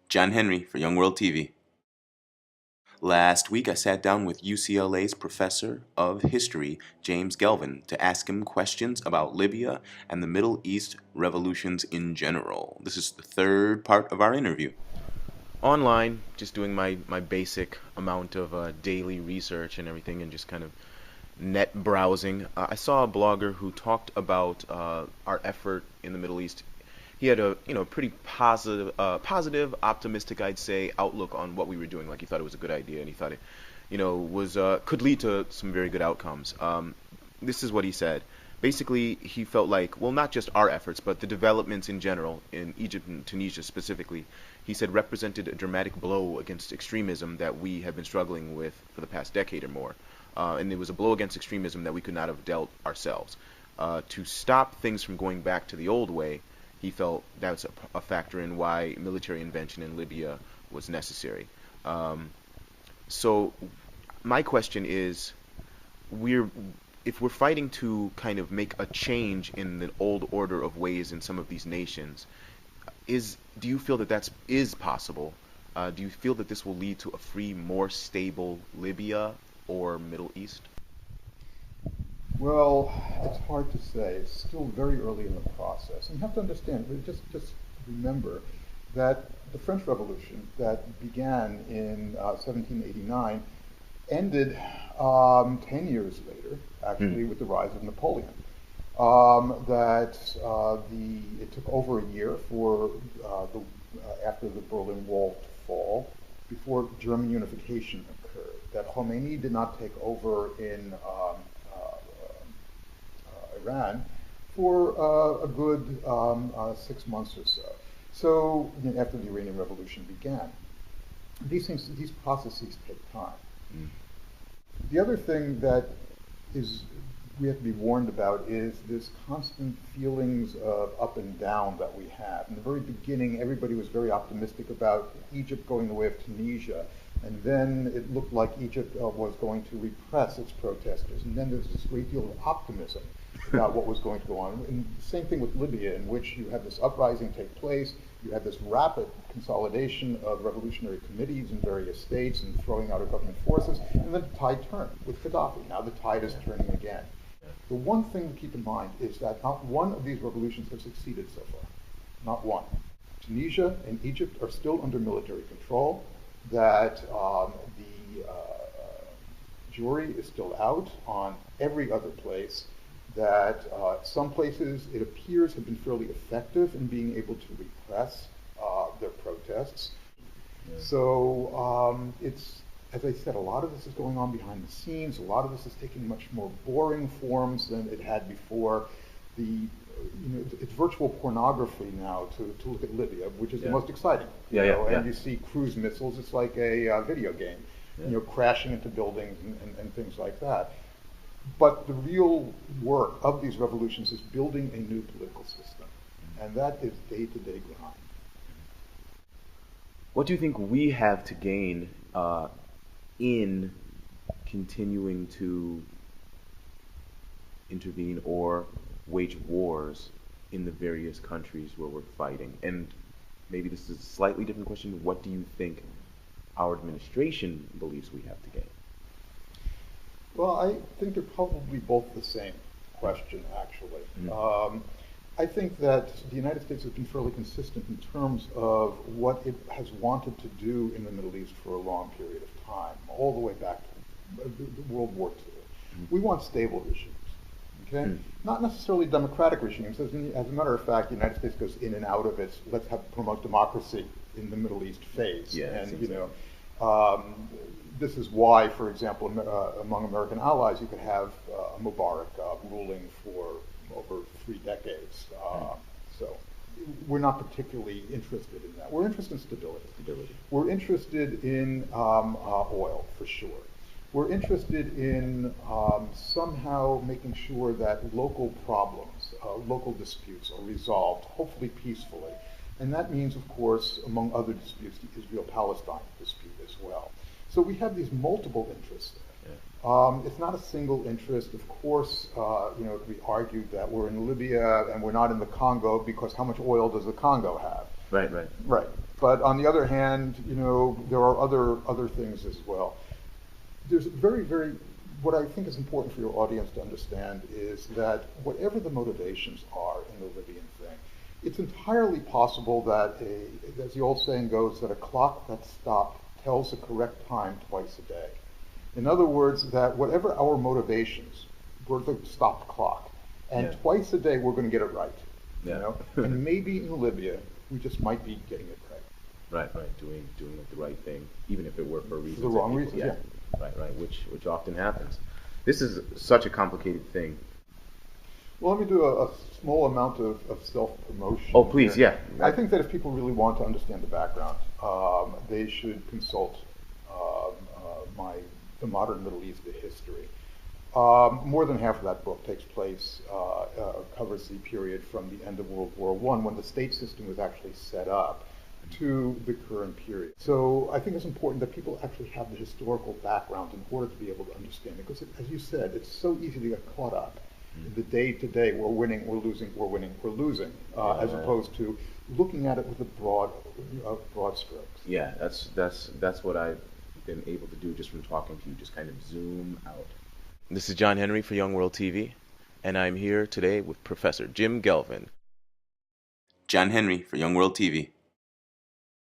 John Henry for Young World TV. Last week, I sat down with UCLA's professor of history, James Gelvin, to ask him questions about Libya and the Middle East revolutions in general. This is the third part of our interview. Online, just doing my basic amount of daily research and everything, and just kind of net browsing, I saw a blogger who talked about our effort in the Middle East. He had a pretty positive, optimistic, I'd say, outlook on what we were doing. Like he thought it was a good idea, and he thought it, was could lead to some very good outcomes. This is what he said. Basically, he felt like, well, not just our efforts, but the developments in general in Egypt and Tunisia specifically, he said represented a dramatic blow against extremism that we have been struggling with for the past decade or more. And it was a blow against extremism that we could not have dealt ourselves. To stop things from going back to the old way, he felt that's a factor in why military intervention in Libya was necessary. So my question is, if we're fighting to kind of make a change in the old order of ways in some of these nations, do you feel that is possible? Do you feel that this will lead to a free, more stable Libya or Middle East? Well, it's hard to say. It's still very early in the process. And you have to understand, just remember that the French Revolution that began in 1789 ended 10 years later, actually, with the rise of Napoleon. It took over a year for after the Berlin Wall to fall before German unification occurred. That Khomeini did not take over in Iran for a good 6 months or so. So after the Iranian Revolution began, these processes take time. The other thing that we have to be warned about is this constant feelings of up and down that we have. In the very beginning, everybody was very optimistic about Egypt going the way of Tunisia, and then it looked like Egypt was going to repress its protesters, and then there's this great deal of optimism about what was going to go on. And the same thing with Libya, in which you have this uprising take place, you have this rapid consolidation of revolutionary committees in various states and throwing out of government forces, and then the tide turned with Gaddafi. Now the tide is turning again. The one thing to keep in mind is that not one of these revolutions has succeeded so far. Not one. Tunisia and Egypt are still under military control, that the jury is still out on every other place, that some places it appears have been fairly effective in being able to repress their protests. Yeah. So it's, as I said, a lot of this is going on behind the scenes. A lot of this is taking much more boring forms than it had before. It's virtual pornography now to look at Libya, which is the most exciting. And you see cruise missiles. It's like a video game, crashing into buildings and things like that. But the real work of these revolutions is building a new political system, and that is day-to-day grind. What do you think we have to gain in continuing to intervene or wage wars in the various countries where we're fighting? And maybe this is a slightly different question, but what do you think our administration believes we have to gain? Well, I think they're probably both the same question, actually. Mm-hmm. I think that the United States has been fairly consistent in terms of what it has wanted to do in the Middle East for a long period of time, all the way back to World War II. Mm-hmm. We want stable regimes, okay? Mm-hmm. Not necessarily democratic regimes. As a matter of fact, the United States goes in and out of its let's promote democracy in the Middle East phase. Yeah, and this is why, for example, among American allies, you could have Mubarak ruling for over 3 decades. So we're not particularly interested in that. We're interested in stability. We're interested in oil, for sure. We're interested in somehow making sure that local problems, local disputes are resolved, hopefully peacefully. And that means, of course, among other disputes, the Israel-Palestine dispute as well. So we have these multiple interests there. Yeah. It's not a single interest. Of course, it could be argued that we're in Libya and we're not in the Congo because how much oil does the Congo have? Right. Right. But on the other hand, there are other things as well. There's what I think is important for your audience to understand is that whatever the motivations are in the Libyan thing, it's entirely possible that as the old saying goes, that a clock that's stopped tells the correct time twice a day. In other words, that whatever our motivations, we're the stopped clock, and twice a day we're going to get it right. And maybe in Libya we just might be getting it right. Right. Doing the right thing, even if it were for reasons. The wrong reasons, yeah. Right. Which often happens. This is such a complicated thing. Well, let me do a small amount of self-promotion. Oh, please, here. yeah. I think that if people really want to understand the background, they should consult the modern Middle East history. More than half of that book takes place, covers the period from the end of World War I, when the state system was actually set up, to the current period. So I think it's important that people actually have the historical background in order to be able to understand it, because as you said, it's so easy to get caught up in the day-to-day, we're winning, we're losing, we're winning, we're losing, as opposed to looking at it with a broad strokes. Yeah, that's what I've been able to do just from talking to you, just kind of zoom out. This is John Henry for Young World TV, and I'm here today with Professor Jim Gelvin. John Henry for Young World TV.